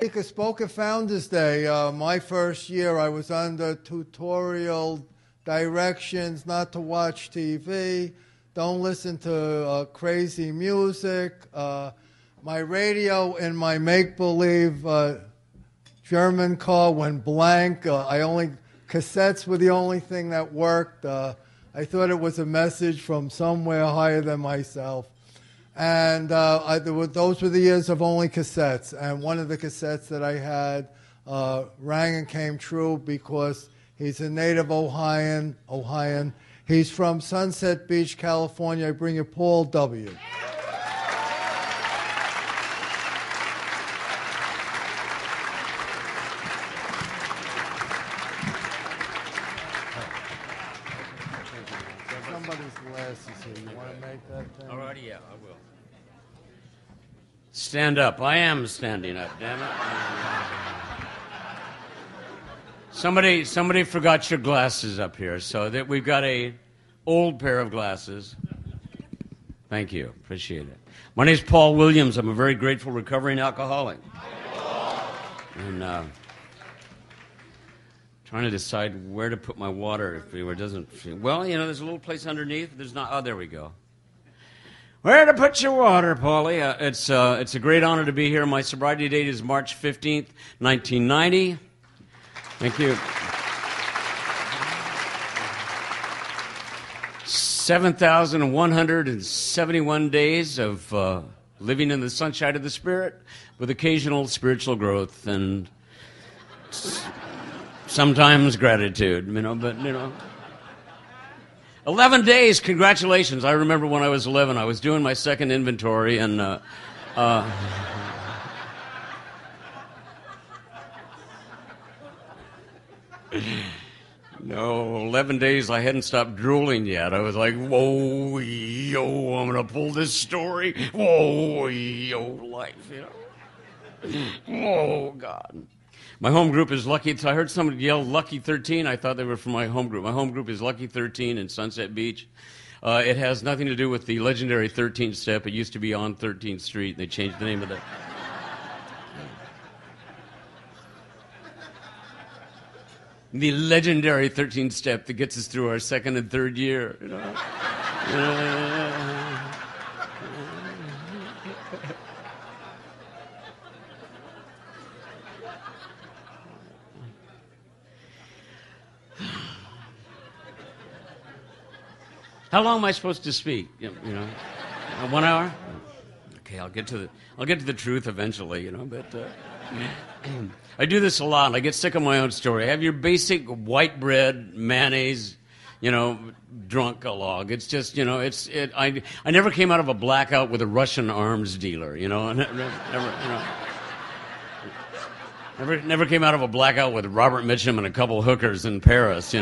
I spoke at Founders Day. My first year, I was under tutorial directions not to watch TV, don't listen to crazy music. My radio in my make-believe German car went blank. Cassettes were the only thing that worked. I thought it was a message from somewhere higher than myself. And those were the years of only cassettes. And one of the cassettes that I had rang and came true because he's a native Ohioan. He's from Sunset Beach, California. I bring you Paul W. Somebody's glasses here. You want to make that thing? All righty, yeah, I will. Stand up. I am standing up, damn it. Somebody forgot your glasses up here, so that we've got a old pair of glasses. Thank you. Appreciate it. My name is Paul Williams. I'm a very grateful recovering alcoholic. And trying to decide where to put my water if it doesn't feel... Well, you know, there's a little place underneath. There's not... Oh, there we go. Where to put your water, Paulie? It's a great honor to be here. My sobriety date is March 15th, 1990. Thank you. 7,171 days of living in the sunshine of the Spirit with occasional spiritual growth and sometimes gratitude, but 11 days, congratulations. I remember when I was 11, I was doing my second inventory, and no, 11 days, I hadn't stopped drooling yet. I was like, whoa, yo, I'm going to pull this story. Whoa, yo, life, Oh, God. My home group is Lucky. I heard somebody yell Lucky 13. I thought they were from my home group. My home group is Lucky 13 in Sunset Beach. It has nothing to do with the legendary 13th step. It used to be on 13th Street. They changed the name of that. The legendary 13th step that gets us through our second and third year. How long am I supposed to speak? 1 hour? Okay, I'll get to the truth eventually, But I do this a lot. I get sick of my own story. I have your basic white bread, mayonnaise, drunk log. It's just, I never came out of a blackout with a Russian arms dealer, Never came out of a blackout with Robert Mitchum and a couple hookers in Paris,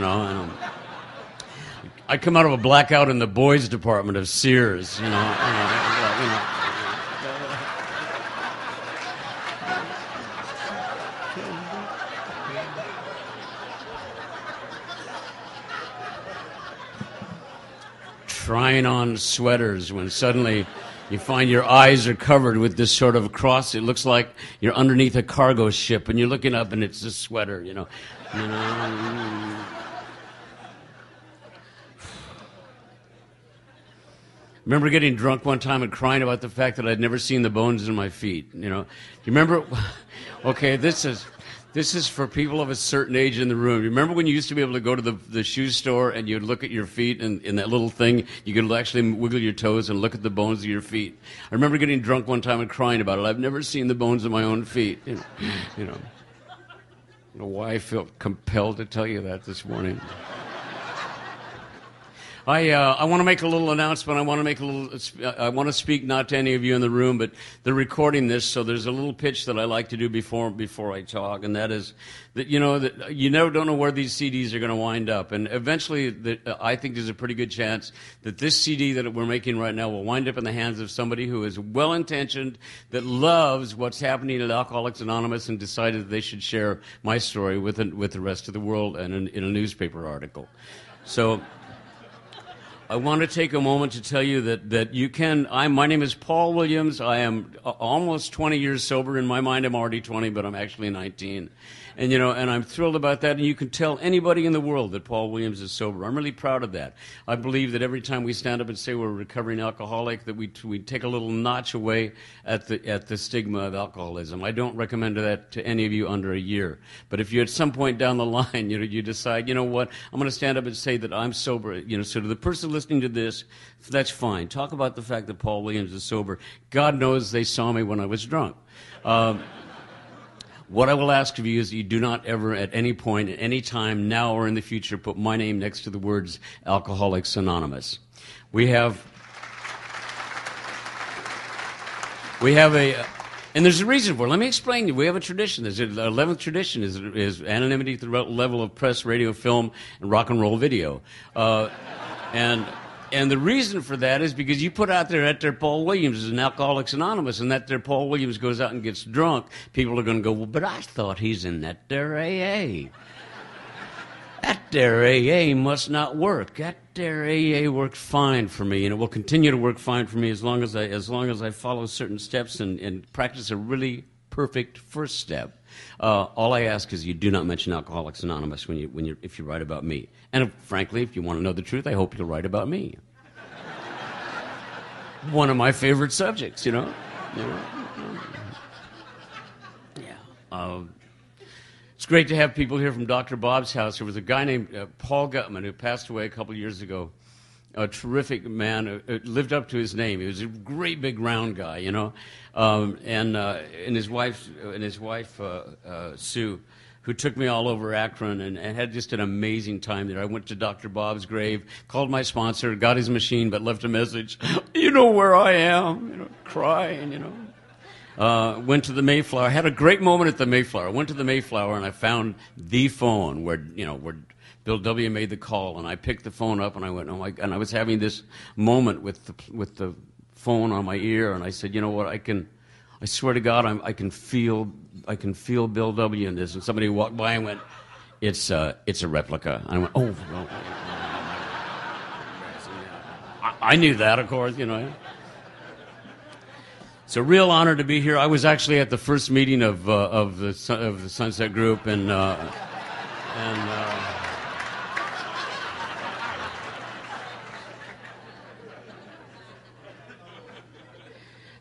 I come out of a blackout in the boys' department of Sears, Trying on sweaters when suddenly you find your eyes are covered with this sort of cross. It looks like you're underneath a cargo ship and you're looking up and it's a sweater, Remember getting drunk one time and crying about the fact that I'd never seen the bones in my feet. You remember? Okay, this is for people of a certain age in the room. You remember when you used to be able to go to the shoe store and you'd look at your feet and in that little thing, you could actually wiggle your toes and look at the bones of your feet. I remember getting drunk one time and crying about it. I've never seen the bones of my own feet. I don't know why I feel compelled to tell you that this morning. I want to make a little announcement. I want to speak not to any of you in the room, but they're recording this, so there's a little pitch that I like to do before I talk, and that is that that you never don't know where these CDs are going to wind up, and eventually, I think there's a pretty good chance that this CD that we're making right now will wind up in the hands of somebody who is well-intentioned, that loves what's happening at Alcoholics Anonymous, and decided that they should share my story with the rest of the world and in a newspaper article. So. I want to take a moment to tell you that you can. My name is Paul Williams. I am almost 20 years sober. In my mind, I'm already 20, but I'm actually 19. And and I'm thrilled about that. And you can tell anybody in the world that Paul Williams is sober. I'm really proud of that. I believe that every time we stand up and say we're a recovering alcoholic, that we take a little notch away at the stigma of alcoholism. I don't recommend that to any of you under a year. But if you at some point down the line, you decide, you know what, I'm going to stand up and say that I'm sober. So to the person listening to this, that's fine. Talk about the fact that Paul Williams is sober. God knows they saw me when I was drunk. What I will ask of you is that you do not ever at any point, at any time, now or in the future, put my name next to the words Alcoholics Anonymous. We have a, and there's a reason for it. Let me explain to you. We have a tradition. The 11th tradition is anonymity at the level of press, radio, film, and rock and roll video. And the reason for that is because you put out there that there Paul Williams is an Alcoholics Anonymous, and that there Paul Williams goes out and gets drunk, people are going to go, well, but I thought he's in that there AA. That there AA must not work. That there AA worked fine for me, and it will continue to work fine for me as long as I follow certain steps and practice a really perfect first step. All I ask is you do not mention Alcoholics Anonymous if you write about me. And frankly, if you want to know the truth, I hope you'll write about me. One of my favorite subjects, Yeah. It's great to have people here from Dr. Bob's house. There was a guy named Paul Gutman who passed away a couple of years ago. A terrific man who lived up to his name. He was a great big round guy, and his wife Sue, who took me all over Akron and had just an amazing time there. I went to Dr. Bob's grave, called my sponsor, got his machine, but left a message. You know where I am, crying, Went to the Mayflower. I had a great moment at the Mayflower. I went to the Mayflower and I found the phone where Bill W. made the call, and I picked the phone up, and I went, oh my God, and I was having this moment with the phone on my ear, and I said, you know what, I swear to God, I can feel Bill W. in this. And somebody walked by and went, it's a replica. And I went, oh, well, I knew that, of course, It's a real honor to be here. I was actually at the first meeting of the Sunset Group, and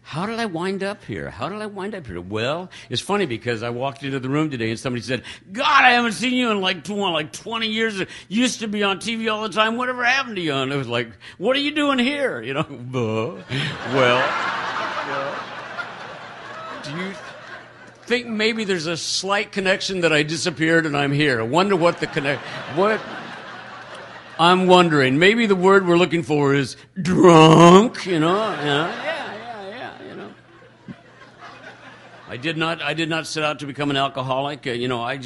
how did I wind up here? Well, it's funny because I walked into the room today and somebody said, God, I haven't seen you in like 20 years. You used to be on TV all the time. Whatever happened to you? And it was like, what are you doing here? Well, do you think maybe there's a slight connection that I disappeared and I'm here? I wonder what what? I'm wondering. Maybe the word we're looking for is drunk, I did not set out to become an alcoholic. I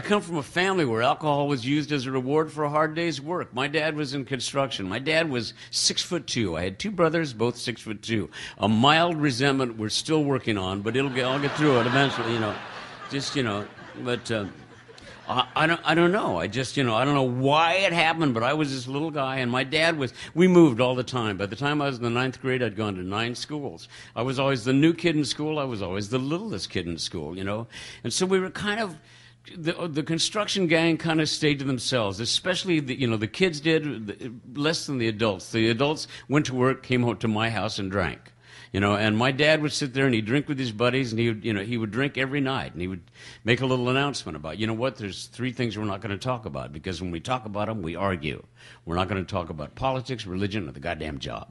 come from a family where alcohol was used as a reward for a hard day's work. My dad was in construction. My dad was 6'2". I had two brothers, both 6'2". A mild resentment we're still working on, but I'll get through it eventually. But I don't know. I don't know why it happened, but I was this little guy, and my dad we moved all the time. By the time I was in the 9th grade, I'd gone to 9 schools. I was always the new kid in school. I was always the littlest kid in school, And so we were kind of, the construction gang kind of stayed to themselves, especially the kids did less than the adults. The adults went to work, came home to my house and drank. And my dad would sit there and he'd drink with his buddies, and he would drink every night, and he would make a little announcement about, there's 3 things we're not going to talk about, because when we talk about them, we argue. We're not going to talk about politics, religion, or the goddamn job.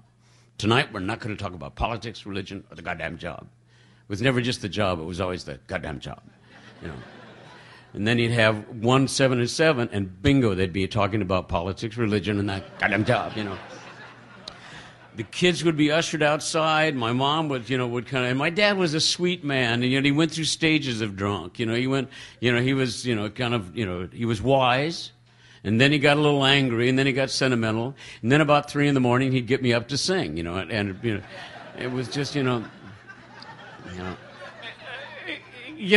Tonight, we're not going to talk about politics, religion, or the goddamn job. It was never just the job, it was always the goddamn job, And then he'd have 1, 7, and 7, and bingo, they'd be talking about politics, religion, and that goddamn job, The kids would be ushered outside. My mom would and my dad was a sweet man. And, he went through stages of drunk. He was, he was wise. And then he got a little angry, and then he got sentimental. And then about 3 a.m, he'd get me up to sing, and it was just, get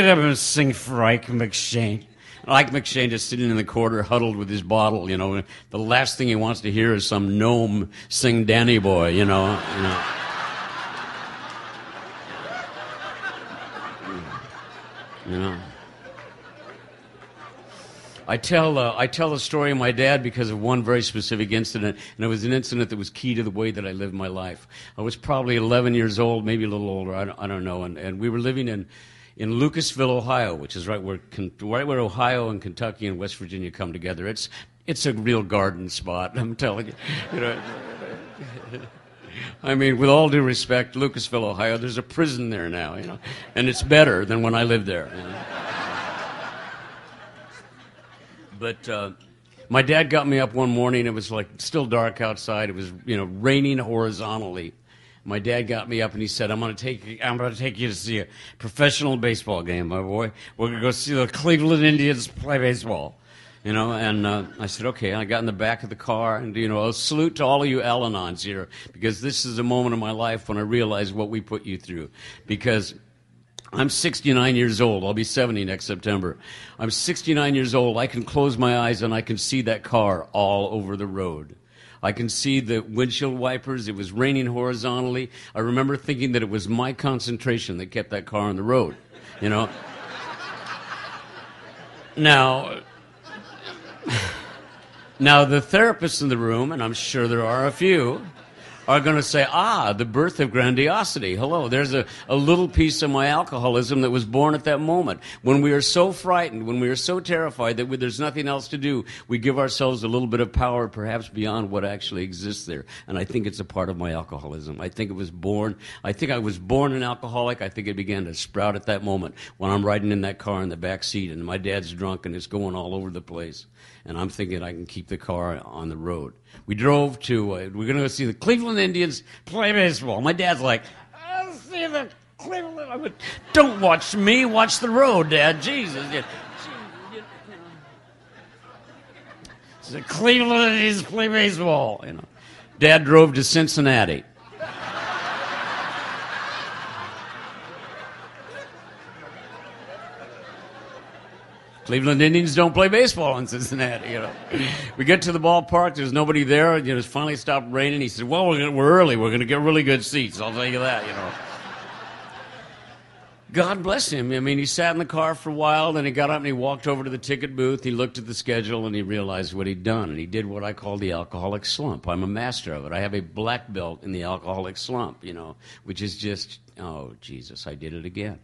up and sing for Ike McShane. Ike McShane just sitting in the corner, huddled with his bottle. The last thing he wants to hear is some gnome sing "Danny Boy." You know. I tell the story of my dad because of one very specific incident, and it was an incident that was key to the way that I lived my life. I was probably 11 years old, maybe a little older, I don't know, and we were living in Lucasville, Ohio, which is right where Ohio and Kentucky and West Virginia come together. It's a real garden spot, I'm telling you. I mean, with all due respect, Lucasville, Ohio, there's a prison there now, and it's better than when I lived there. But my dad got me up one morning. It was like still dark outside. It was raining horizontally. My dad got me up and he said, "I'm going to take you to see a professional baseball game, my boy. We're going to go see the Cleveland Indians play baseball." And I said, okay. I got in the back of the car, and a salute to all of you Al-Anons here, because this is a moment of my life when I realized what we put you through. Because I'm 69 years old. I'll be 70 next September. I'm 69 years old. I can close my eyes and I can see that car all over the road. I can see the windshield wipers. It was raining horizontally. I remember thinking that it was my concentration that kept that car on the road, Now, the therapists in the room, and I'm sure there are a few, are going to say, the birth of grandiosity. Hello, there's a little piece of my alcoholism that was born at that moment. When we are so frightened, when we are so terrified that there's nothing else to do, we give ourselves a little bit of power, perhaps beyond what actually exists there. And I think it's a part of my alcoholism. I think I was born an alcoholic. I think it began to sprout at that moment when I'm riding in that car in the back seat and my dad's drunk and it's going all over the place. And I'm thinking I can keep the car on the road. We drove to, we're going to go see the Cleveland Indians play baseball. My dad's like, I'll see the Cleveland. I went, don't watch me, watch the road, Dad. Jesus. The Cleveland Indians play baseball. Dad drove to Cincinnati. Cleveland Indians don't play baseball in Cincinnati, We get to the ballpark. There's nobody there. It's finally stopped raining. He said, well, we're early. We're going to get really good seats. I'll tell you that, God bless him. I mean, he sat in the car for a while. Then he got up and he walked over to the ticket booth. He looked at the schedule and he realized what he'd done. And he did what I call the alcoholic slump. I'm a master of it. I have a black belt in the alcoholic slump, which is just, oh, Jesus, I did it again.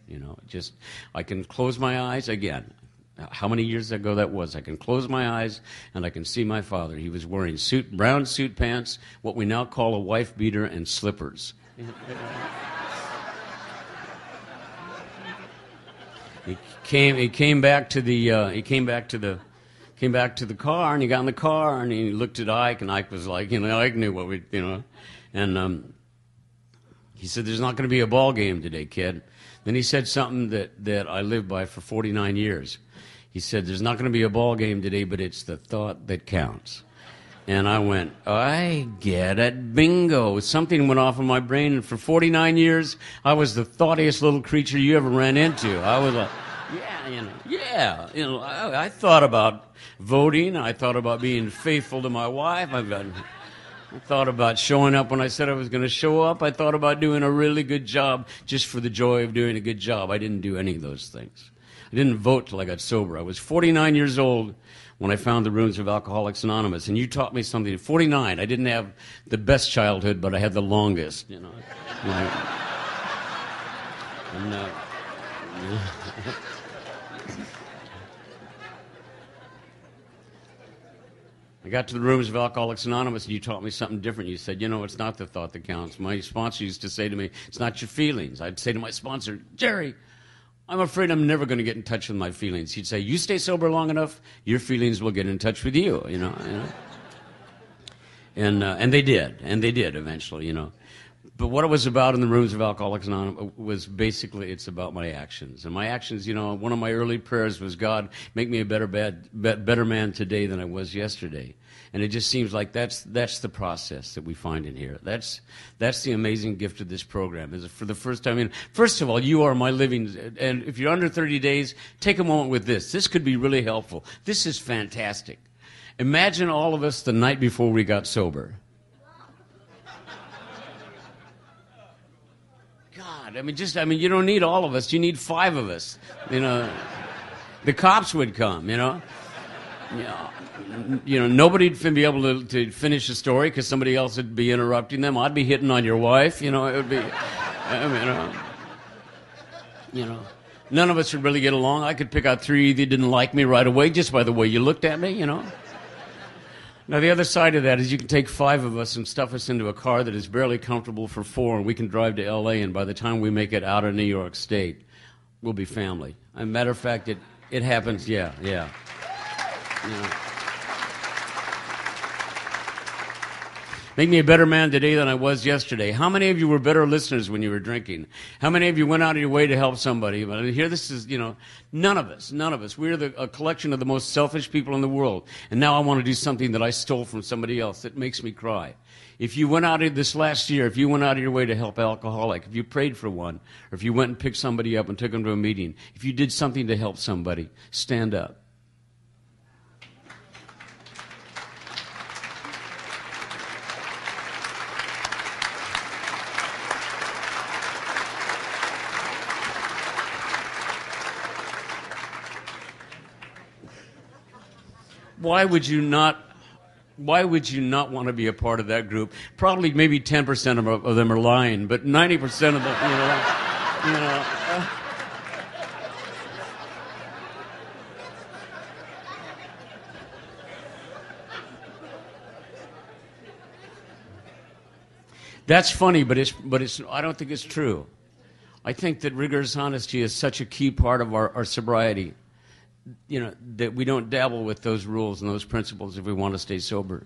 I can close my eyes again. How many years ago that was? I can close my eyes and I can see my father. He was wearing brown suit pants, what we now call a wife beater, and slippers. He came back to the car, and he got in the car and he looked at Ike, and Ike was like, Ike knew what we, and he said, "There's not going to be a ball game today, kid." Then he said something that I lived by for 49 years. He said, "There's not going to be a ball game today, but it's the thought that counts." And I went, I get it. Bingo. Something went off in my brain, and for 49 years, I was the thoughtiest little creature you ever ran into. I was like, I thought about voting. I thought about being faithful to my wife. I thought about showing up when I said I was going to show up. I thought about doing a really good job just for the joy of doing a good job. I didn't do any of those things. I didn't vote till I got sober. I was 49 years old when I found the rooms of Alcoholics Anonymous, and you taught me something. At 49, I didn't have the best childhood, but I had the longest, I got to the rooms of Alcoholics Anonymous, and you taught me something different. You said, it's not the thought that counts. My sponsor used to say to me, it's not your feelings. I'd say to my sponsor, Jerry, I'm afraid I'm never going to get in touch with my feelings. He'd say, you stay sober long enough, your feelings will get in touch with you, And they did eventually, But what it was about in the rooms of Alcoholics Anonymous was basically it's about my actions. And my actions, one of my early prayers was, God, make me a better man today than I was yesterday. And it just seems like that's the process that we find in here. That's the amazing gift of this program. Is for the first time, first of all, you are my living. And if you're under 30 days, take a moment with this. This could be really helpful. This is fantastic. Imagine all of us the night before we got sober. God, you don't need all of us. You need 5 of us. The cops would come. Nobody'd be able to finish a story because somebody else would be interrupting them. I'd be hitting on your wife. It would be, none of us would really get along. I could pick out 3 that didn't like me right away just by the way you looked at me. Now, the other side of that is you can take 5 of us and stuff us into a car that is barely comfortable for 4, and we can drive to L.A., and by the time we make it out of New York State, we'll be family. As a matter of fact, it happens, yeah. Make me a better man today than I was yesterday. How many of you were better listeners when you were drinking? How many of you went out of your way to help somebody? Here, this is, none of us. We're a collection of the most selfish people in the world. And now I want to do something that I stole from somebody else that makes me cry. If you went out this last year, if you went out of your way to help alcoholic, if you prayed for one, or if you went and picked somebody up and took them to a meeting, if you did something to help somebody, stand up. Why would you not want to be a part of that group? Probably maybe 10% of them are lying, but 90% of them, That's funny, but it's I don't think it's true. I think that rigorous honesty is such a key part of our sobriety. That we don't dabble with those rules and those principles if we want to stay sober.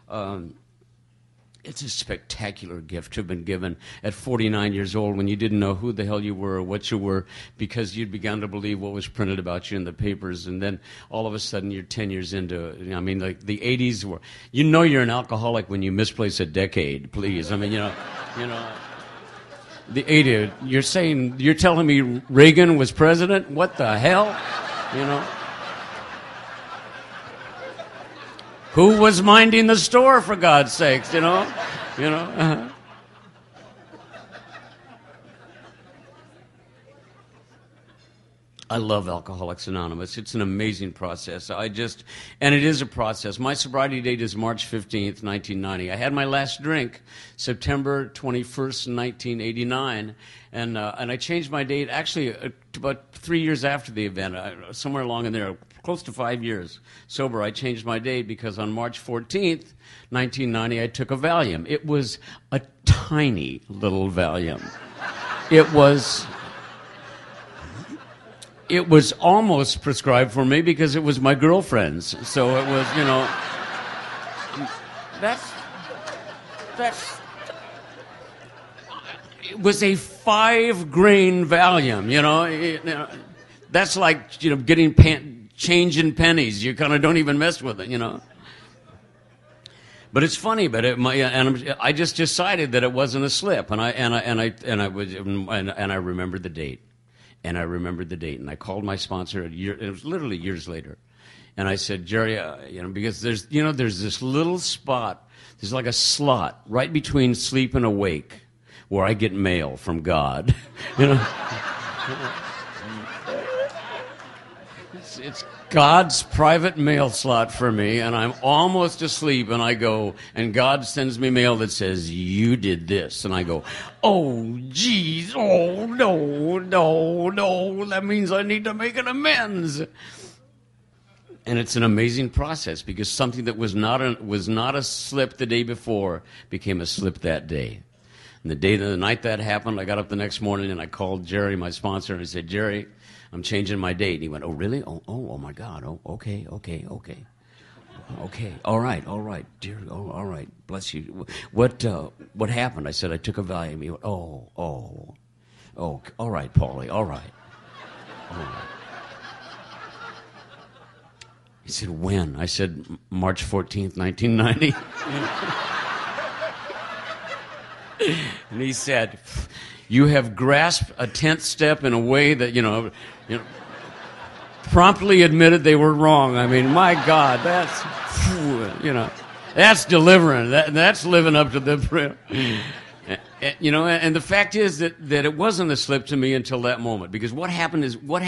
It's a spectacular gift to have been given at 49 years old when you didn't know who the hell you were or what you were because you'd begun to believe what was printed about you in the papers, and then all of a sudden you're 10 years into it. Like the 80s were... you're an alcoholic when you misplace a decade, please. The 80s, you're telling me Reagan was president? What the hell? Who was minding the store, for God's sakes, I love Alcoholics Anonymous. It's an amazing process. And it is a process. My sobriety date is March 15th, 1990. I had my last drink September 21st, 1989. And I changed my date actually about 3 years after the event, somewhere along in there, close to 5 years sober. I changed my date because on March 14th, 1990, I took a Valium. It was a tiny little Valium. It was almost prescribed for me because it was my girlfriend's. So it was, it was a 5-grain Valium, That's like, getting change in pennies. You kind of don't even mess with it, But it's funny, I just decided that it wasn't a slip, and I remembered the date. And I remembered the date, and I called my sponsor. It was literally years later, and I said, Jerry, because there's this little spot, there's like a slot right between sleep and awake, where I get mail from God. It's God's private mail slot for me, and I'm almost asleep, and I go, and God sends me mail that says, you did this. And I go, oh, geez, oh, no, that means I need to make an amends. And it's an amazing process, because something that was not a slip the day before became a slip that day. And the night that happened, I got up the next morning, and I called Jerry, my sponsor, and I said, Jerry, I'm changing my date. And he went, oh, really? Oh, my God. Oh, okay. Okay, all right, dear, all right, bless you. What happened? I said, I took a Valium. He went, oh, all right, Paulie, all right. He said, when? I said, March 14th, 1990. And he said, you have grasped a 10th step in a way that, promptly admitted they were wrong. I mean, my God, that's delivering. That's living up to the... And the fact is that it wasn't a slip to me until that moment. Because what happened when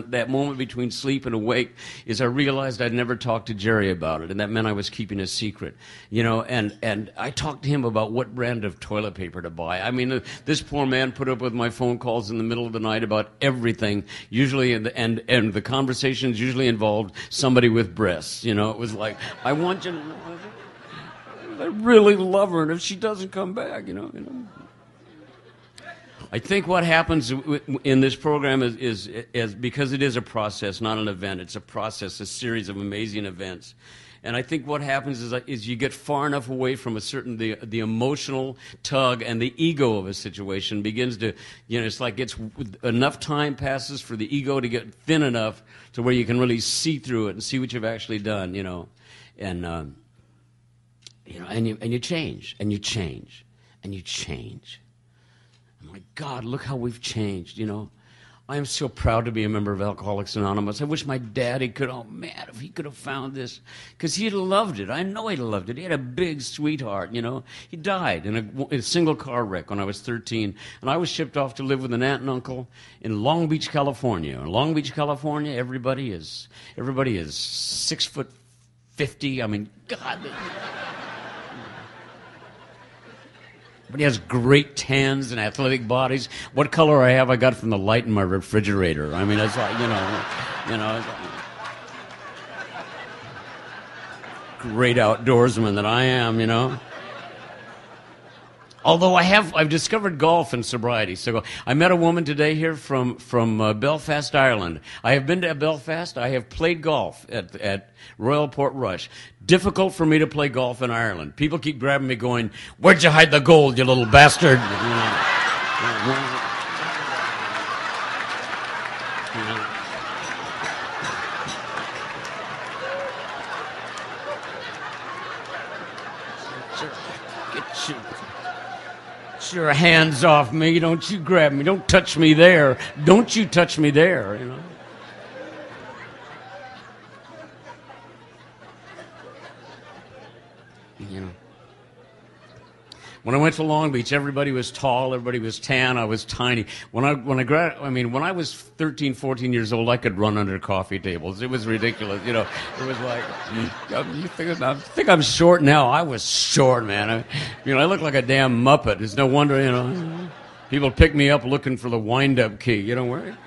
that moment between sleep and awake is I realized I'd never talked to Jerry about it, and that meant I was keeping a secret. And I talked to him about what brand of toilet paper to buy. I mean, this poor man put up with my phone calls in the middle of the night about everything. Usually, and the conversations usually involved somebody with breasts. It was like, I want you to know. I really love her, and if she doesn't come back, I think what happens in this program is because it is a process, not an event. It's a process, a series of amazing events. And I think what happens is you get far enough away from the emotional tug and the ego of a situation begins to, it's like enough time passes for the ego to get thin enough to where you can really see through it and see what you've actually done, and you change, and you change, and you change. Oh my God, look how we've changed, I am so proud to be a member of Alcoholics Anonymous. I wish my daddy could, if he could have found this, because he'd have loved it. I know he'd have loved it. He had a big sweetheart, He died in a single car wreck when I was 13, and I was shipped off to live with an aunt and uncle in Long Beach, California. In Long Beach, California, everybody is 6'50". I mean, God. But he has great tans and athletic bodies. What color I have, I got from the light in my refrigerator. I mean, it's like, it's like, great outdoorsman that I am, Although I've discovered golf and sobriety. So I met a woman today here from Belfast, Ireland. I have been to Belfast. I have played golf at Royal Portrush. Difficult for me to play golf in Ireland. People keep grabbing me going, where'd you hide the gold, you little bastard? Get your hands off me. Don't you grab me. Don't touch me there. Don't you touch me there, When I went to Long Beach, everybody was tall, everybody was tan, I was tiny. When I was 13, 14 years old, I could run under coffee tables. It was ridiculous, It was like, you think I'm short now? I was short, man. I look like a damn Muppet. It's no wonder, people pick me up looking for the wind-up key, where?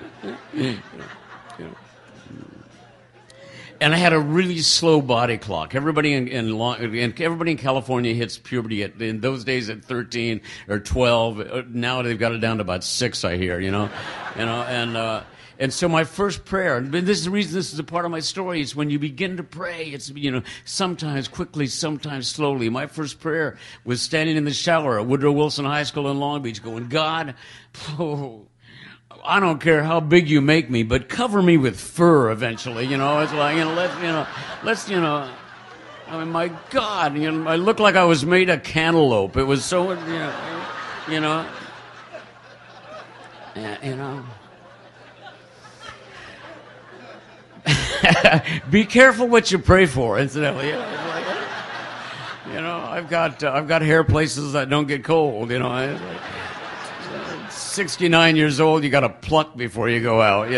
And I had a really slow body clock. Everybody in California hits puberty in those days at 13 or 12. Now they've got it down to about 6, I hear, And so my first prayer, and this is the reason this is a part of my story, is when you begin to pray, it's, sometimes quickly, sometimes slowly. My first prayer was standing in the shower at Woodrow Wilson High School in Long Beach going, God, I don't care how big you make me, but cover me with fur eventually, It's like, let's, I mean, my God, I looked like I was made of cantaloupe. It was so, Be careful what you pray for, incidentally. I've got hair places that don't get cold, 69 years old, you got to pluck before you go out,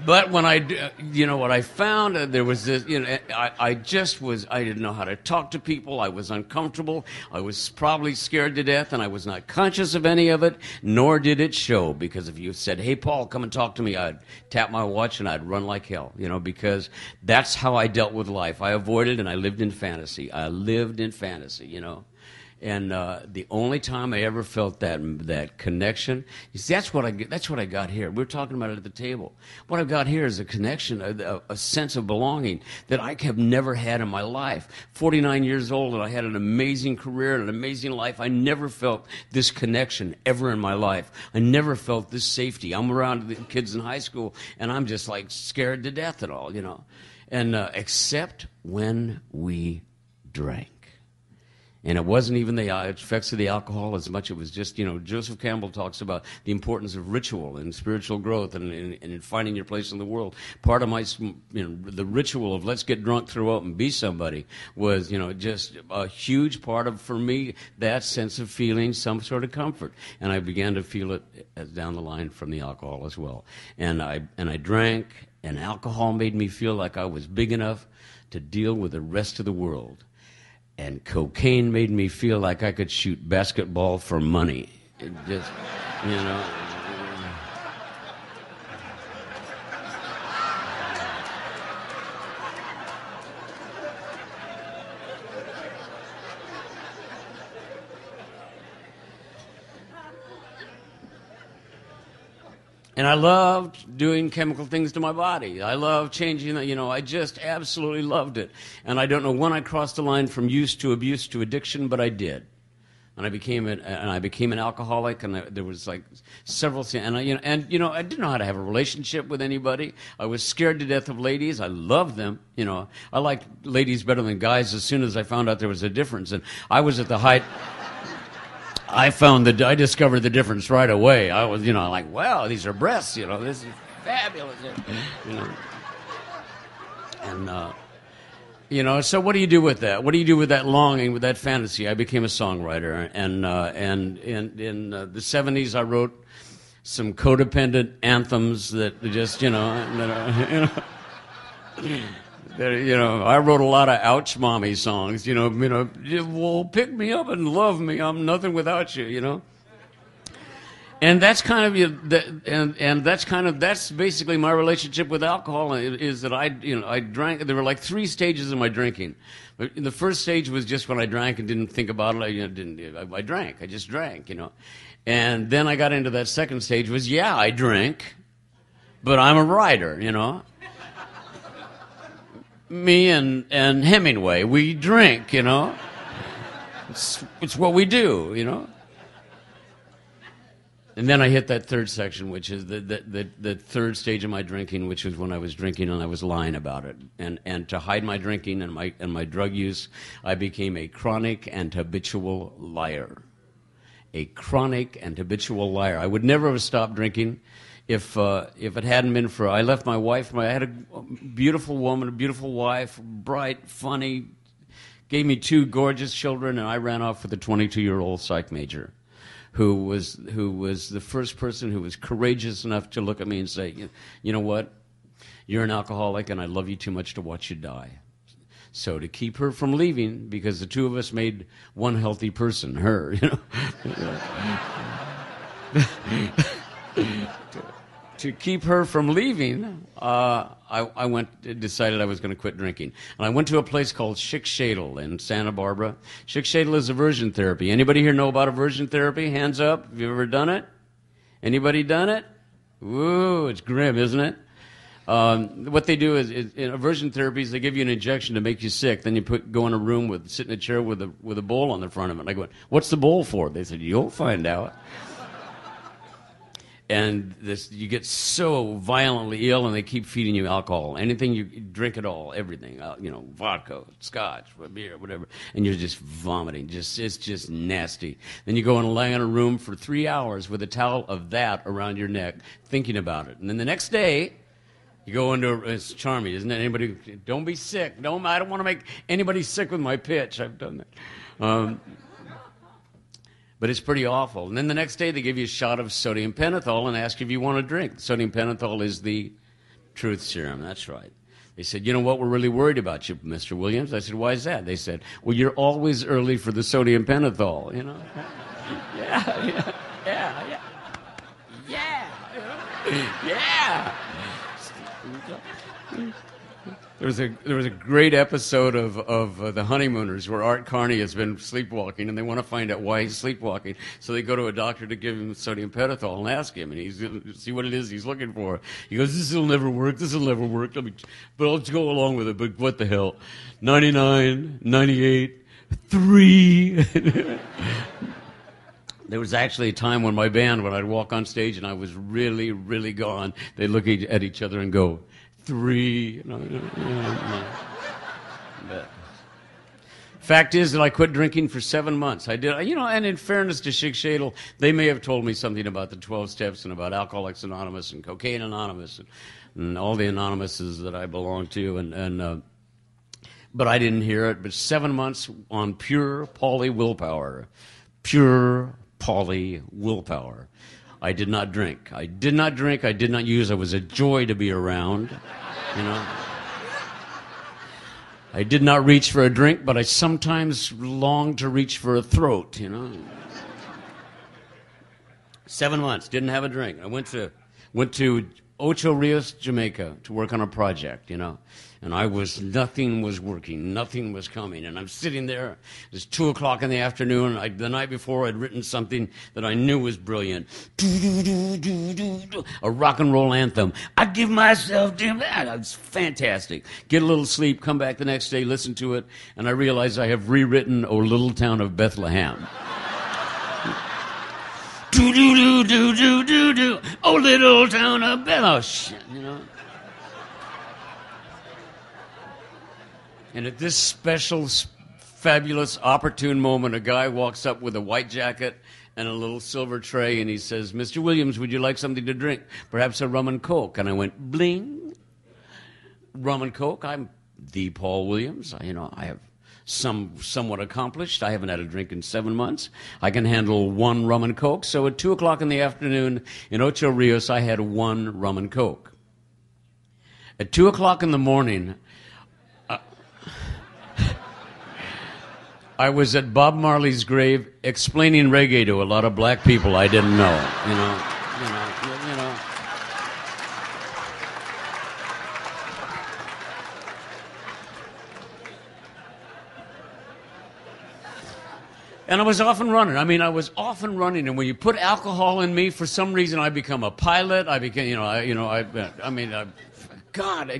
But when I found, there was this, I didn't know how to talk to people. I was uncomfortable. I was probably scared to death, and I was not conscious of any of it, nor did it show, because if you said, hey, Paul, come and talk to me, I'd tap my watch and I'd run like hell, because that's how I dealt with life. I avoided and I lived in fantasy. And the only time I ever felt that connection, you see, that's what I got here. We were talking about it at the table. What I've got here is a connection, a sense of belonging that I have never had in my life. 49 years old, and I had an amazing career and an amazing life. I never felt this connection ever in my life. I never felt this safety. I'm around the kids in high school, and I'm just like scared to death and all, you know. And except when we drank. And it wasn't even the effects of the alcohol as much. It was just, you know, Joseph Campbell talks about the importance of ritual and spiritual growth and in finding your place in the world. Part of my, you know, the ritual of let's get drunk, throw up, and be somebody was, you know, just a huge part of, for me, that sense of feeling some sort of comfort. And I began to feel it down the line from the alcohol as well. And I drank, and alcohol made me feel like I was big enough to deal with the rest of the world. And cocaine made me feel like I could shoot basketball for money. It just, you know. And I loved doing chemical things to my body. I loved changing, you know, I just absolutely loved it. And I don't know when I crossed the line from use to abuse to addiction, but I did. And I became an alcoholic, and there was like several things. And I didn't know how to have a relationship with anybody. I was scared to death of ladies. I loved them, you know. I liked ladies better than guys as soon as I found out there was a difference. And I was at the height. I discovered the difference right away. I was, you know, like, wow, these are breasts, you know, this is fabulous, you know. And, you know, so what do you do with that? What do you do with that longing, with that fantasy? I became a songwriter, and in the 70s, I wrote some codependent anthems that just, you know, I wrote a lot of ouch mommy songs, you know, well, pick me up and love me. I'm nothing without you, you know. And that's kind of that's basically my relationship with alcohol. Is that I drank. There were like 3 stages of my drinking. The first stage was just when I drank and didn't think about it. I drank. I just drank, you know. And then I got into that second stage was I drink, but I'm a writer, you know. Me and Hemingway, we drink, you know. It's what we do, you know. And then I hit that third section, which is the third stage of my drinking, which was when I was drinking and I was lying about it. And to hide my drinking and my drug use, I became a chronic and habitual liar. A chronic and habitual liar. I would never have stopped drinking if it hadn't been for, I left my wife, I had a beautiful woman, a beautiful wife, bright, funny, gave me 2 gorgeous children, and I ran off with a 22-year-old psych major who was the first person who was courageous enough to look at me and say, you know what, you're an alcoholic and I love you too much to watch you die. So to keep her from leaving, because the 2 of us made one healthy person, her, you know. To keep her from leaving, I decided I was going to quit drinking. And I went to a place called Schick Shadle in Santa Barbara. Schick Shadle is aversion therapy. Anybody here know about aversion therapy? Hands up. Have you ever done it? Anybody done it? Ooh, it's grim, isn't it? What they do is in aversion therapies, they give you an injection to make you sick. Then you go in a room sit in a chair with a bowl on the front of it. And I go, what's the bowl for? They said, you'll find out. And you get so violently ill, and they keep feeding you alcohol. Anything you drink at all, everything, vodka, scotch, beer, whatever, and you're just vomiting. It's just nasty. Then you go and lay in a room for 3 hours with a towel of that around your neck, thinking about it. And then the next day, you go it's charming, isn't it? Anybody, don't be sick. I don't want to make anybody sick with my pitch. I've done that. But it's pretty awful. And then the next day they give you a shot of sodium pentothal and ask you if you want to drink. Sodium pentothal is the truth serum. That's right. They said, you know what, we're really worried about you, Mr. Williams. I said, why is that? They said, well, you're always early for the sodium pentothal, you know. Yeah. There was a great episode of The Honeymooners where Art Carney has been sleepwalking and they want to find out why he's sleepwalking. So they go to a doctor to give him sodium pentothal and ask him, and he's going to see what it is he's looking for. He goes, "This will never work. This will never work. But I'll just go along with it. But what the hell? 99, 98, 3." There was actually a time when my band, when I'd walk on stage and I was really, really gone, they'd look at each other and go, 3. But fact is that I quit drinking for 7 months. I did, and in fairness to Schick Shadle, they may have told me something about the 12 steps and about Alcoholics Anonymous and Cocaine Anonymous and all the Anonymouses that I belong to, but I didn't hear it. But 7 months on pure poly willpower. Pure poly willpower. I did not drink. I did not drink. I did not use. I was a joy to be around, I did not reach for a drink, but I sometimes longed to reach for a throat, 7 months, didn't have a drink. I went to Ocho Rios, Jamaica, to work on a project, and nothing was working, nothing was coming, and I'm sitting there. It's 2:00 in the afternoon. The night before, I'd written something that I knew was brilliant, a rock and roll anthem. I give myself to that. It's fantastic. Get a little sleep, come back the next day, listen to it, and I realize I have rewritten "O Little Town of Bethlehem." Do do do do do do do. Oh, little town of Bethlehem. Oh, shit, And at this special, fabulous, opportune moment, a guy walks up with a white jacket and a little silver tray, and he says, "Mr. Williams, would you like something to drink? Perhaps a rum and coke?" And I went, bling. Rum and coke? I'm the Paul Williams. I have somewhat accomplished. I haven't had a drink in 7 months. I can handle one rum and coke. So at 2:00 in the afternoon in Ocho Rios, I had one rum and coke. At 2:00 in the morning, I was at Bob Marley's grave explaining reggae to a lot of black people I didn't know, And I was off and running. I was off and running. And when you put alcohol in me, for some reason, I become a pilot. I became, God,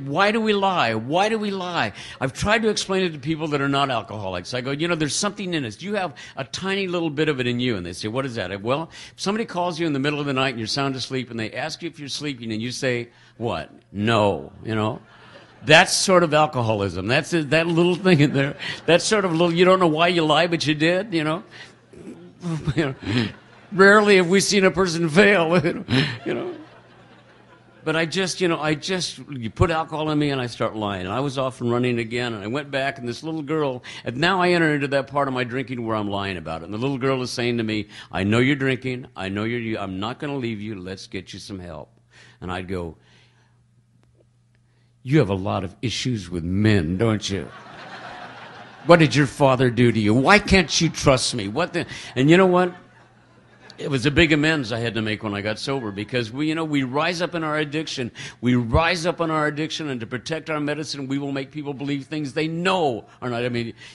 why do we lie? Why do we lie? I've tried to explain it to people that are not alcoholics. I go, there's something in us. You have a tiny little bit of it in you. And they say, what is that? Well, if somebody calls you in the middle of the night and you're sound asleep and they ask you if you're sleeping and you say, what? No, That's sort of alcoholism. That's that little thing in there. That's sort of you don't know why you lie, but you did, Rarely have we seen a person fail, But you put alcohol in me and I start lying. And I was off and running again, and I went back, and this little girl, and now I enter into that part of my drinking where I'm lying about it. And the little girl is saying to me, "I know you're drinking. I know I'm not going to leave you. Let's get you some help." And I'd go, "You have a lot of issues with men, don't you? What did your father do to you? Why can't you trust me? And you know what? It was a big amends I had to make when I got sober, because we rise up in our addiction. We rise up in our addiction, and to protect our medicine, we will make people believe things they know are not.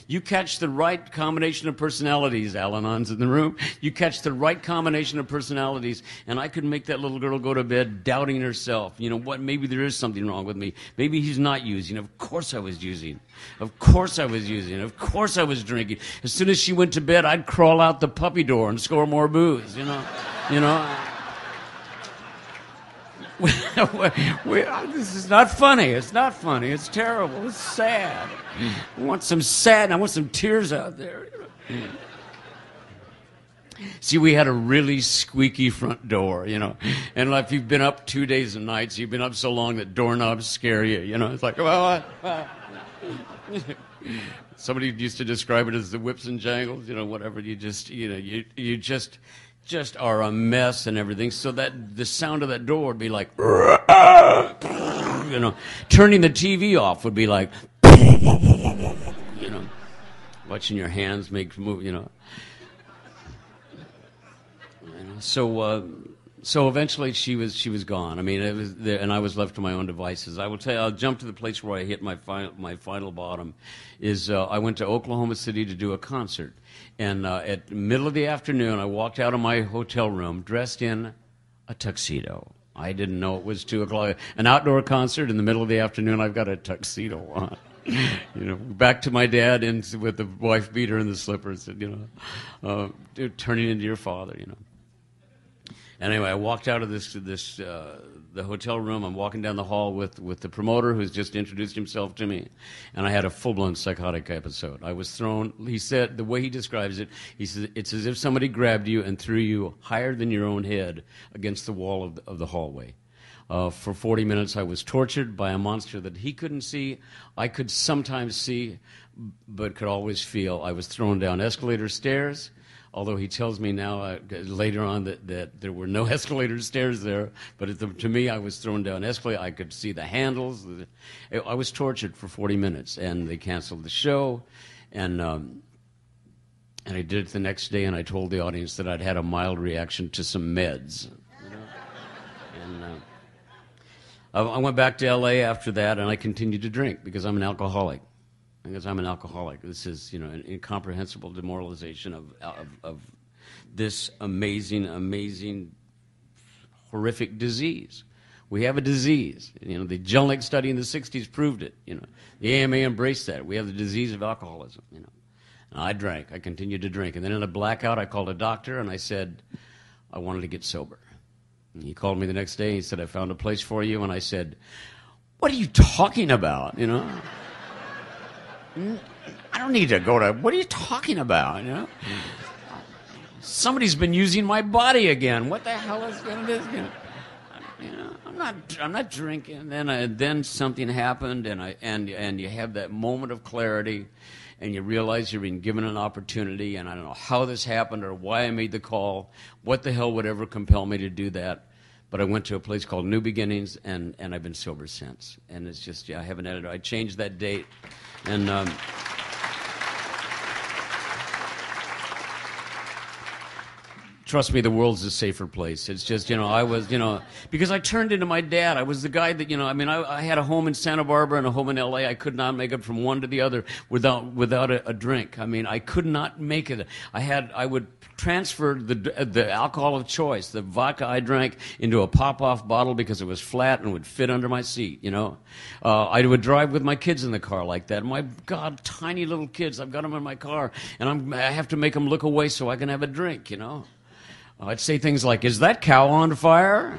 You catch the right combination of personalities, Al-Anon's in the room. You catch the right combination of personalities, and I could make that little girl go to bed doubting herself. What? Maybe there is something wrong with me. Maybe he's not using. Of course I was using. Of course I was using. Of course I was drinking. As soon as she went to bed, I'd crawl out the puppy door and score more booze. This is not funny. It's not funny. It's terrible. It's sad. I want some tears out there. See, we had a really squeaky front door, and if you've been up 2 days and nights, you've been up so long that doorknobs scare you, It's like, well. Somebody used to describe it as the whips and jangles, whatever. You just are a mess and everything. So that the sound of that door would be like, turning the TV off would be like, watching your hands make move, So So eventually she was gone. I mean, it was there, and I was left to my own devices. I will tell you, I'll jump to the place where I hit my final bottom. Is I went to Oklahoma City to do a concert, and at the middle of the afternoon, I walked out of my hotel room dressed in a tuxedo. I didn't know it was 2:00. An outdoor concert in the middle of the afternoon. I've got a tuxedo on. Back to my dad with the wife beater and the slippers. Turning into your father. Anyway, I walked out of the hotel room. I'm walking down the hall with the promoter who's just introduced himself to me, and I had a full-blown psychotic episode. I was thrown. He said the way he describes it, he says it's as if somebody grabbed you and threw you higher than your own head against the wall of the hallway. For 40 minutes, I was tortured by a monster that he couldn't see. I could sometimes see, but could always feel. I was thrown down escalator stairs. Although he tells me now later on that there were no escalator stairs there, but to me I was thrown down escalator. I could see the handles. I was tortured for 40 minutes, and they canceled the show, and I did it the next day, and I told the audience that I'd had a mild reaction to some meds. And I went back to L.A. after that, and I continued to drink because I'm an alcoholic. This is, an incomprehensible demoralization of this amazing, horrific disease. We have a disease. The Jelinek study in the 60s proved it. The AMA embraced that. We have the disease of alcoholism. And I drank. I continued to drink. And then in a blackout, I called a doctor, and I said I wanted to get sober. And he called me the next day. He said, I found a place for you. And I said, what are you talking about, I don't need to go to. What are you talking about? Somebody's been using my body again. What the hell is this? I'm not drinking. And then something happened, and you have that moment of clarity, and you realize you're being given an opportunity. And I don't know how this happened or why I made the call. What the hell would ever compel me to do that? But I went to a place called New Beginnings, and I've been sober since. And it's just, I haven't edited. I changed that date. And trust me, the world's a safer place. It's just, I was, because I turned into my dad. I was the guy that, I had a home in Santa Barbara and a home in L.A. I could not make it from one to the other without a drink. I could not make it. I would transfer the alcohol of choice, the vodka I drank, into a pop-off bottle because it was flat and would fit under my seat, I would drive with my kids in the car like that. My God, tiny little kids. I've got them in my car, and I have to make them look away so I can have a drink, I'd say things like, is that cow on fire?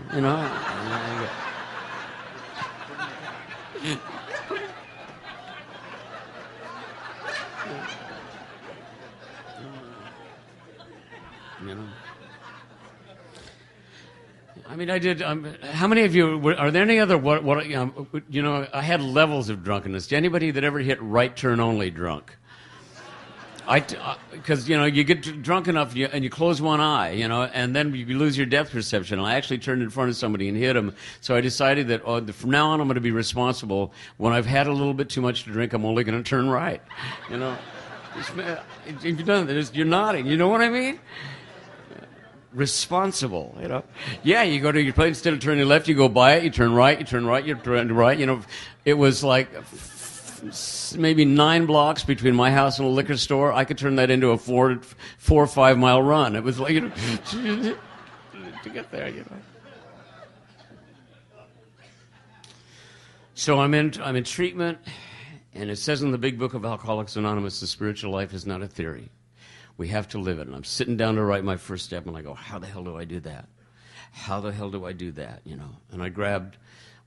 I did. How many of you are there? Any other? I had levels of drunkenness. Anybody that ever hit right turn only drunk? Because you get drunk enough and you close one eye, and then you lose your depth perception. And I actually turned in front of somebody and hit him. So I decided that from now on I'm going to be responsible. When I've had a little bit too much to drink, I'm only going to turn right. If you've done this, you're nodding. You know what I mean? Responsible, Yeah, you go to your place, instead of turning left, you go by it, you turn right, you turn right, you turn right. It was like maybe 9 blocks between my house and a liquor store. I could turn that into a 4 or 5 mile run. It was like, to get there, So I'm in treatment, and it says in the big book of Alcoholics Anonymous, the spiritual life is not a theory. We have to live it. And I'm sitting down to write my first step, and I go, how the hell do I do that? How the hell do I do that? And I grabbed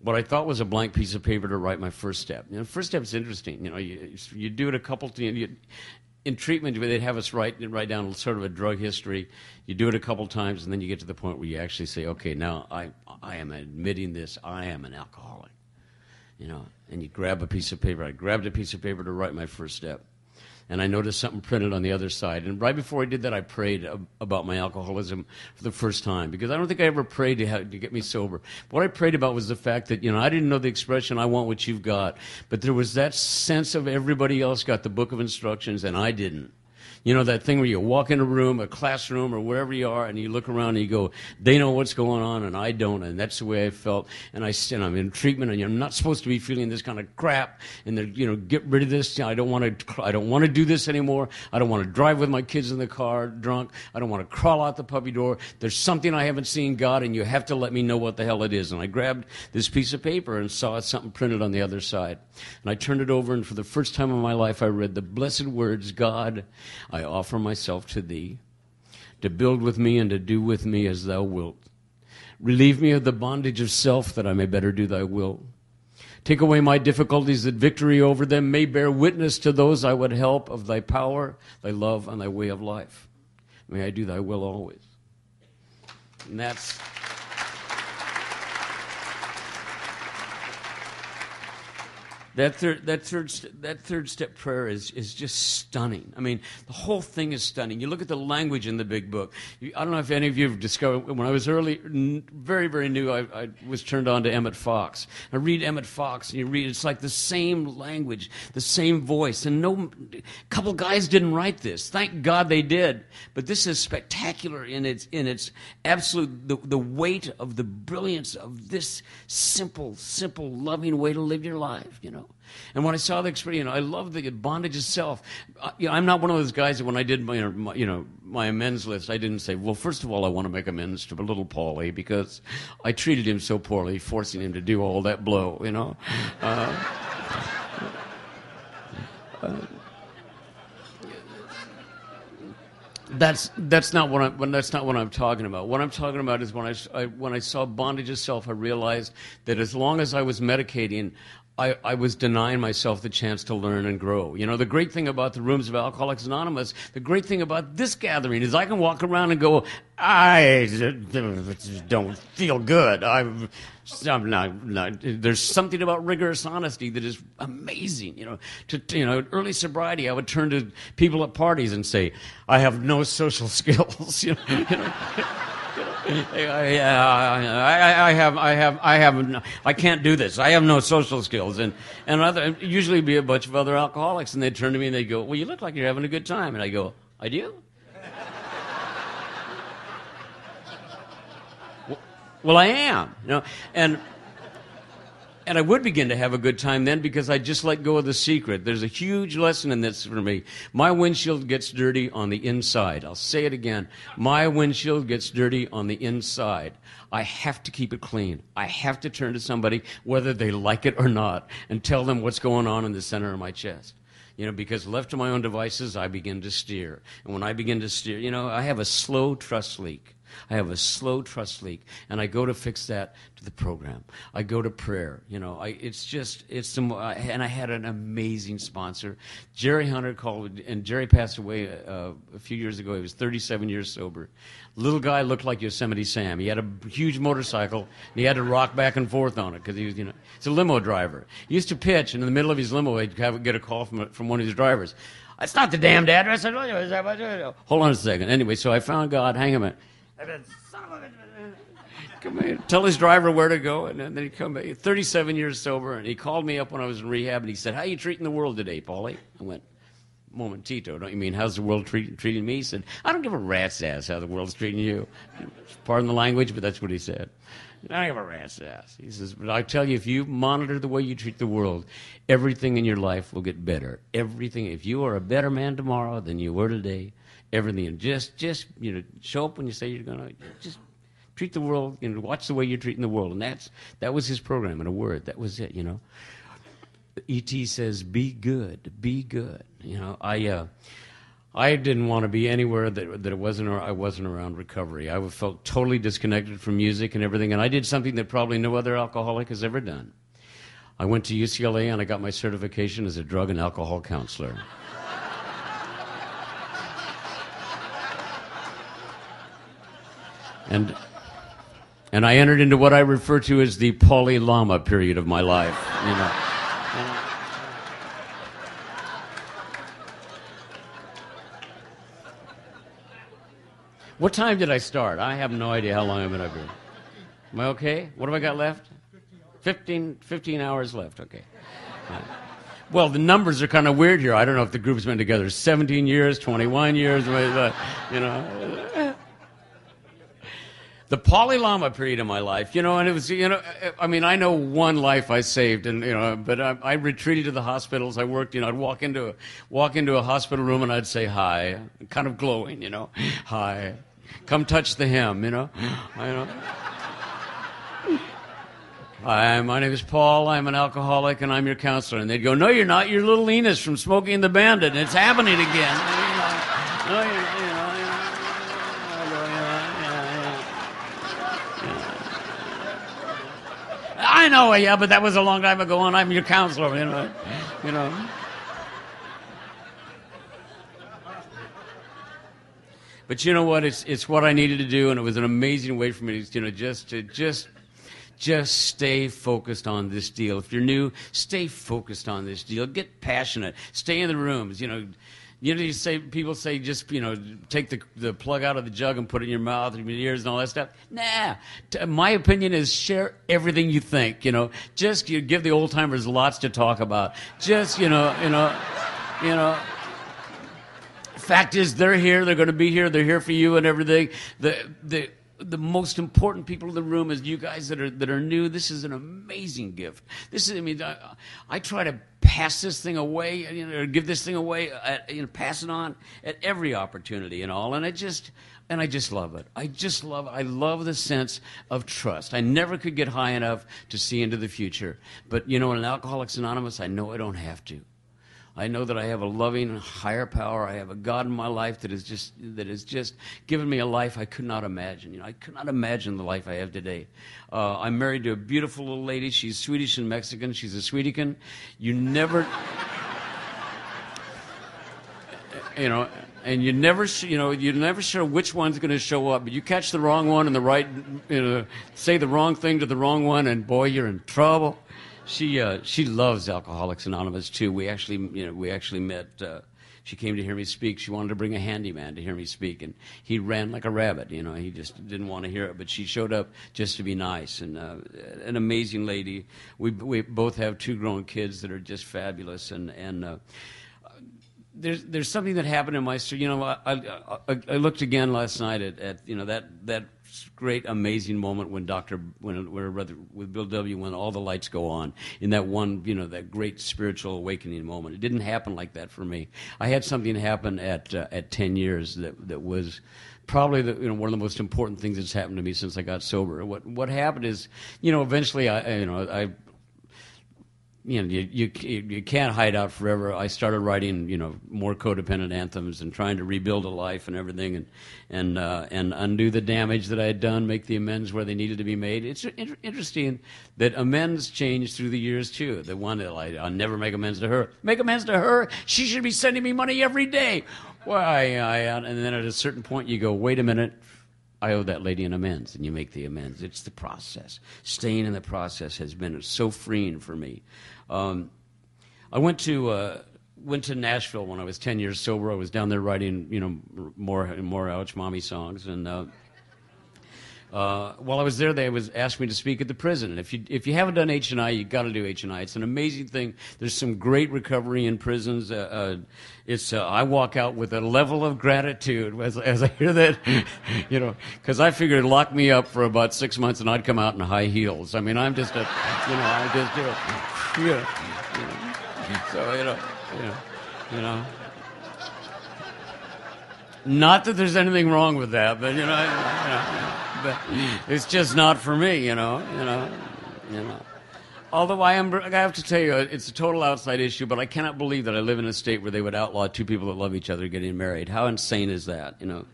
what I thought was a blank piece of paper to write my first step. First step is interesting. You do it a couple times. In treatment, they'd have us write down sort of a drug history. You do it a couple times, and then you get to the point where you actually say, okay, now I am admitting this. I am an alcoholic. And you grab a piece of paper. I grabbed a piece of paper to write my first step. And I noticed something printed on the other side. And right before I did that, I prayed about my alcoholism for the first time, because I don't think I ever prayed to get me sober. What I prayed about was the fact that, I didn't know the expression, I want what you've got. But there was that sense of everybody else got the book of instructions, and I didn't. You know, that thing where you walk in a room, a classroom, or wherever you are, and you look around and you go, they know what's going on and I don't, and that's the way I felt. And I'm in treatment, and I'm not supposed to be feeling this kind of crap. And they're, you know, get rid of this. I don't want to do this anymore. I don't want to drive with my kids in the car drunk. I don't want to crawl out the puppy door. There's something I haven't seen, God, and you have to let me know what the hell it is. And I grabbed this piece of paper and saw something printed on the other side. And I turned it over, and for the first time in my life, I read the blessed words, God, I offer myself to thee, to build with me and to do with me as thou wilt. Relieve me of the bondage of self, that I may better do thy will. Take away my difficulties, that victory over them may bear witness to those I would help of thy power, thy love, and thy way of life. May I do thy will always. And that's... That third step prayer is just stunning. I mean, the whole thing is stunning. You look at the language in the big book. I don't know if any of you have discovered, when I was very, very new, I was turned on to Emmett Fox. I read Emmett Fox, and you read, it's like the same language, the same voice. And a couple guys didn't write this. Thank God they did. But this is spectacular in its absolute, the weight of the brilliance of this simple, loving way to live your life, you know. And when I saw the experience, I love the bondage itself. I'm not one of those guys that when I did my amends list, I didn't say, well, first of all, I want to make amends to little Paulie because I treated him so poorly, forcing him to do all that blow, you know. That's not what I'm talking about. What I'm talking about is when I saw bondage itself, I realized that as long as I was medicating, I was denying myself the chance to learn and grow. You know, the great thing about the rooms of Alcoholics Anonymous, the great thing about this gathering is I can walk around and go, I don't feel good. I'm not. There's something about rigorous honesty that is amazing. You know, early sobriety, I would turn to people at parties and say, I have no social skills. You know. I can't do this. I have no social skills, and usually be a bunch of other alcoholics, and they'd turn to me and they'd go, well, you look like you're having a good time, and I go, I do? Well, I am, you know, and I would begin to have a good time then because I just let go of the secret. There's a huge lesson in this for me. My windshield gets dirty on the inside. I'll say it again. My windshield gets dirty on the inside. I have to keep it clean. I have to turn to somebody, whether they like it or not, and tell them what's going on in the center of my chest. You know, because left to my own devices, I begin to steer. And when I begin to steer, you know, I have a slow trust leak. And I go to fix that to the program. I go to prayer. You know, and I had an amazing sponsor. Jerry Hunter called, and Jerry passed away a few years ago. He was 37 years sober. Little guy looked like Yosemite Sam. He had a huge motorcycle, and he had to rock back and forth on it because he was, you know, he's a limo driver. He used to pitch, and in the middle of his limo, he'd get a call from one of his drivers. It's not the damned address. Hold on a second. Anyway, so I found God. Hang a minute. Come here. Tell his driver where to go, and then he come back. 37 years sober, and he called me up when I was in rehab, and he said, how are you treating the world today, Paulie? I went, momentito, don't you mean how's the world treating me? He said, I don't give a rat's ass how the world's treating you. Pardon the language, but that's what he said. I don't give a rat's ass. He says, but I tell you, if you monitor the way you treat the world, everything in your life will get better. Everything. If you are a better man tomorrow than you were today, everything. And just you know, show up when you say you're going to. Just treat the world, you know, watch the way you're treating the world. And that was his program in a word. That was it, you know. E.T. says, be good, be good. You know, I didn't want to be anywhere that I wasn't around recovery. I felt totally disconnected from music and everything, and I did something that probably no other alcoholic has ever done. I went to UCLA and I got my certification as a drug and alcohol counselor. And I entered into what I refer to as the Paulie Lama period of my life, you know. What time did I start? I have no idea how long I've been up here. Am I okay? What have I got left? 15 hours left, okay. Well, the numbers are kind of weird here. I don't know if the group's been together 17 years, 21 years, you know. The Polly Lama period of my life, you know, and it was, you know, I mean, I know one life I saved, and you know, but I retreated to the hospitals. I worked, you know, I'd walk into a hospital room and I'd say hi, kind of glowing, you know, hi, come touch the hem, you know, Hi, my name is Paul. I'm an alcoholic, and I'm your counselor. And they'd go, no, you're not. You're little Enos from Smokey and the Bandit, and it's happening again. No, you're not. I know, yeah, but that was a long time ago, and I'm your counselor, you know. But you know what? It's what I needed to do, and it was an amazing way for me to, you know, just stay focused on this deal. If you're new, stay focused on this deal. Get passionate. Stay in the rooms. People say just, you know, take the plug out of the jug and put it in your mouth and your ears and all that stuff. Nah. My opinion is share everything you think, you know. Just you give the old timers lots to talk about. Just, you know. Fact is, they're here. They're going to be here. They're here for you and everything. The most important people in the room is you guys that are new. This is an amazing gift. I try to pass this thing away, you know, or give this thing away, pass it on at every opportunity and all. And I just love it. I love the sense of trust. I never could get high enough to see into the future. But you know, in Alcoholics Anonymous, I know I don't have to. I know that I have a loving higher power. I have a God in my life that has just given me a life I could not imagine. You know, I could not imagine the life I have today. I'm married to a beautiful little lady. She's Swedish and Mexican. She's a Swedican. You never, you know, and you're never sure which one's going to show up. But you catch the wrong one and the right, you know, say the wrong thing to the wrong one, and boy, you're in trouble. She loves Alcoholics Anonymous too. We actually met. She came to hear me speak. She wanted to bring a handyman to hear me speak, and he ran like a rabbit. You know, he just didn't want to hear it. But she showed up just to be nice, and an amazing lady. We both have 2 grown kids that are just fabulous, and there's something that happened in my story. You know, I looked again last night at you know that great amazing moment when with Bill W. when all the lights go on in that one, you know, that great spiritual awakening moment. It didn't happen like that for me. I had something happen at 10 years that was probably one of the most important things that's happened to me since I got sober. What happened is, you know, eventually you can't hide out forever. I started writing, you know, more codependent anthems and trying to rebuild a life and everything, and undo the damage that I had done, make the amends where they needed to be made. It's interesting that amends change through the years too. The one that I'll never make amends to her. Make amends to her? She should be sending me money every day. Why? And then at a certain point you go, wait a minute. I owe that lady an amends, and you make the amends. It's the process. Staying in the process has been so freeing for me. I went to Nashville when I was 10 years sober. I was down there writing, you know, more Ouch Mommy songs, and while I was there, they asked me to speak at the prison. And if you haven't done H&I, you got to do H&I. It's an amazing thing. There's some great recovery in prisons. I walk out with a level of gratitude as I hear that, you know, because I figured lock me up for about 6 months and I'd come out in high heels. I mean, I'm just so you know. Not that there's anything wrong with that, but but it's just not for me, you know. Although I have to tell you, it's a total outside issue, but I cannot believe that I live in a state where they would outlaw 2 people that love each other getting married. How insane is that, you know?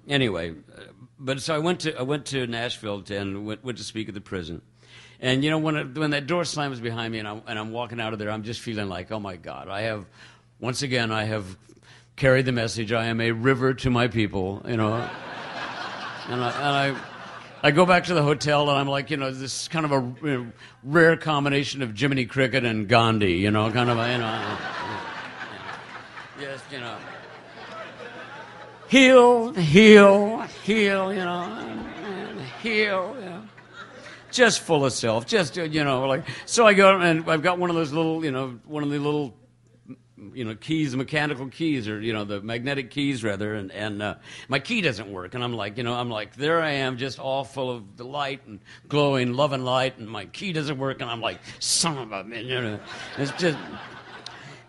Anyway, but so I went to Nashville and went to speak at the prison. And you know, when that door slams behind me and I'm walking out of there, I'm just feeling like, oh my God, I have carried the message. I am a river to my people, you know. And I go back to the hotel and I'm like, you know, this is kind of a rare combination of Jiminy Cricket and Gandhi, you know, kind of a, you know, just, you know, heal, you know, and heal, you know. just full of self, just, like, so I go, and I've got one of those little, one of the little, keys, mechanical keys, or, the magnetic keys, rather, and my key doesn't work, and I'm like, there I am, just all full of the light and glowing, love and light, and my key doesn't work, and I'm like, son of a,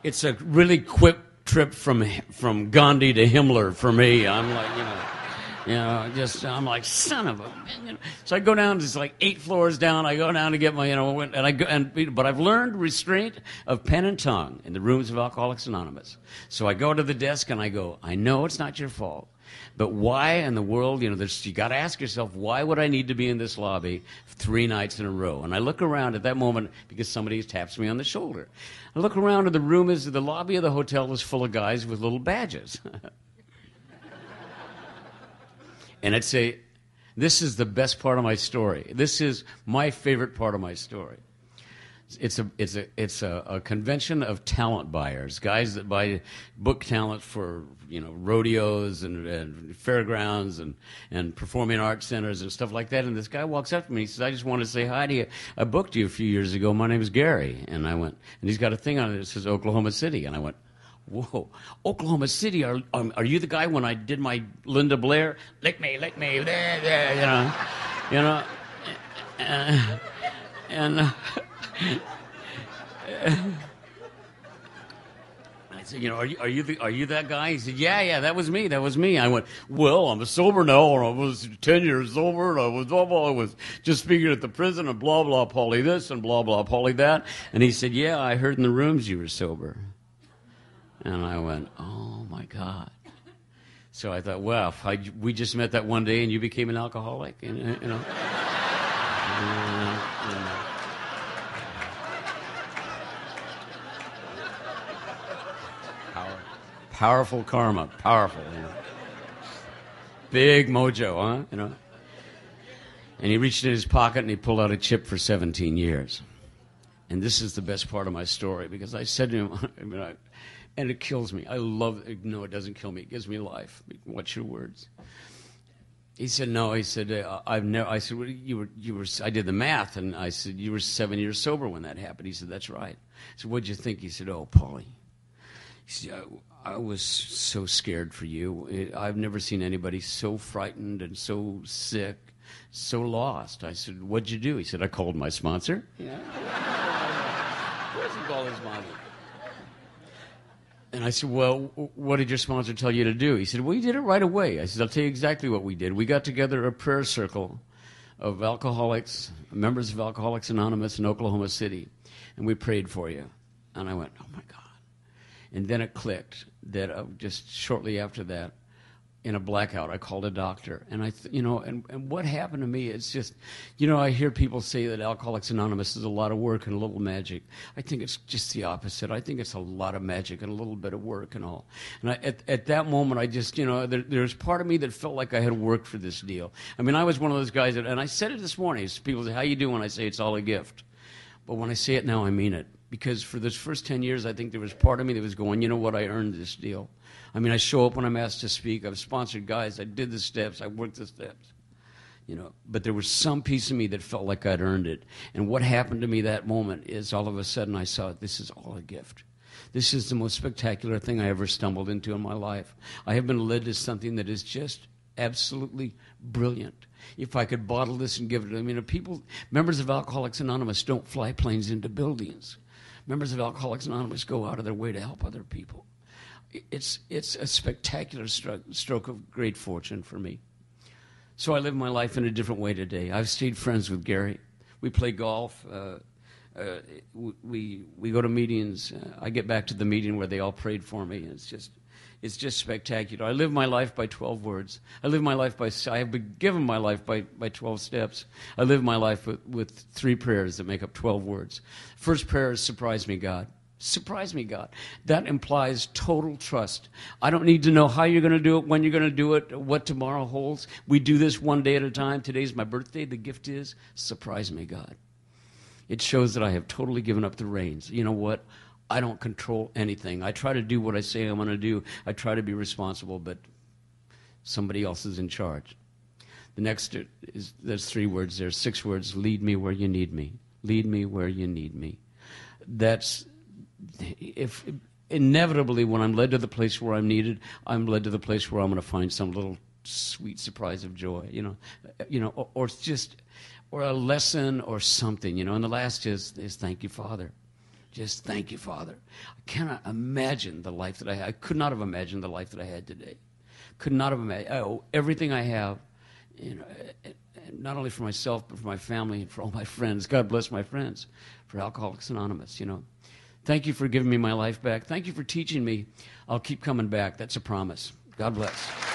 it's a really quick trip from Gandhi to Himmler for me. I'm like, I'm like, son of a, So I go down, it's like 8 floors down. I go down to get my, but I've learned restraint of pen and tongue in the rooms of Alcoholics Anonymous. So I go to the desk and I go, I know it's not your fault, but why in the world, you got to ask yourself, why would I need to be in this lobby 3 nights in a row? And I look around at that moment because somebody taps me on the shoulder. I look around and the lobby of the hotel is full of guys with little badges. And I'd say, this is the best part of my story. This is my favorite part of my story. It's a convention of talent buyers, guys that buy book talent for rodeos and fairgrounds and performing arts centers and stuff like that. And this guy walks up to me. He says, "I just want to say hi to you. I booked you a few years ago. My name is Gary." And I went, and he's got a thing on it that says Oklahoma City. And I went, whoa, Oklahoma City, are you the guy when I did my Linda Blair, lick me, there, and I said, are you that guy? He said, yeah, that was me. I went, well, I'm sober now, and I was 10 years sober, and I was just speaking at the prison, and blah, blah, Polly this, and blah, blah, Polly that. And he said, yeah, I heard in the rooms you were sober. And I went, oh, my God. So I thought, well, we just met that one day and you became an alcoholic, Powerful karma, powerful, Big mojo, huh, And he reached in his pocket and he pulled out a chip for 17 years. And this is the best part of my story, because I said to him, and it kills me. I love it. No, it doesn't kill me. It gives me life. What's your words? He said, no. He said, I've never. I said, well, you were. I did the math, and I said, you were 7 years sober when that happened. He said, that's right. I said, what'd you think? He said, oh, Paulie. He said, I was so scared for you. I've never seen anybody so frightened and so sick, so lost. I said, what'd you do? He said, I called my sponsor. Yeah. Of course he called his sponsor. And I said, well, what did your sponsor tell you to do? He said, well, he did it right away. I said, I'll tell you exactly what we did. We got together a prayer circle of alcoholics, members of Alcoholics Anonymous in Oklahoma City, and we prayed for you. And I went, oh, my God. And then it clicked that just shortly after that, in a blackout, I called a doctor. And and what happened to me, it's just, I hear people say that Alcoholics Anonymous is a lot of work and a little magic. I think it's just the opposite. I think it's a lot of magic and a little bit of work and all. And at that moment, I just, there's part of me that felt like I had worked for this deal. I mean, I was one of those guys and I said it this morning. People say, how you doing? I say, it's all a gift. But when I say it now, I mean it. Because for those first 10 years, I think there was part of me that was going, you know what, I earned this deal. I mean, I show up when I'm asked to speak. I've sponsored guys. I did the steps. I worked the steps. But there was some piece of me that felt like I'd earned it. And what happened to me that moment is all of a sudden I saw this is all a gift. This is the most spectacular thing I ever stumbled into in my life. I have been led to something that is just absolutely brilliant. If I could bottle this and give it, members of Alcoholics Anonymous don't fly planes into buildings. Members of Alcoholics Anonymous go out of their way to help other people. It's a spectacular stroke of great fortune for me. So I live my life in a different way today. I've stayed friends with Gary. We play golf. We go to meetings. I get back to the meeting where they all prayed for me. It's just spectacular. I live my life by 12 words. I have been given my life by 12 steps. I live my life with 3 prayers that make up 12 words. First prayer is surprise me, God. Surprise me, God. That implies total trust. I don't need to know how you're going to do it, when you're going to do it, what tomorrow holds. We do this one day at a time. Today's my birthday. The gift is surprise me, God. It shows that I have totally given up the reins. You know what? I don't control anything. I try to do what I say I'm going to do. I try to be responsible, but somebody else is in charge. The next is, there's 3 words there, 6 words, lead me where you need me. Lead me where you need me. That's, if inevitably when I'm led to the place where I'm needed, I'm led to the place where I'm going to find some little sweet surprise of joy, or just, or a lesson or something, And the last is thank you, Father. Just thank you, Father. I cannot imagine the life that I had. I could not have imagined the life that I had today. Could not have imagined. I owe everything I have, not only for myself, but for my family and for all my friends. God bless my friends, for Alcoholics Anonymous, Thank you for giving me my life back. Thank you for teaching me. I'll keep coming back. That's a promise. God bless.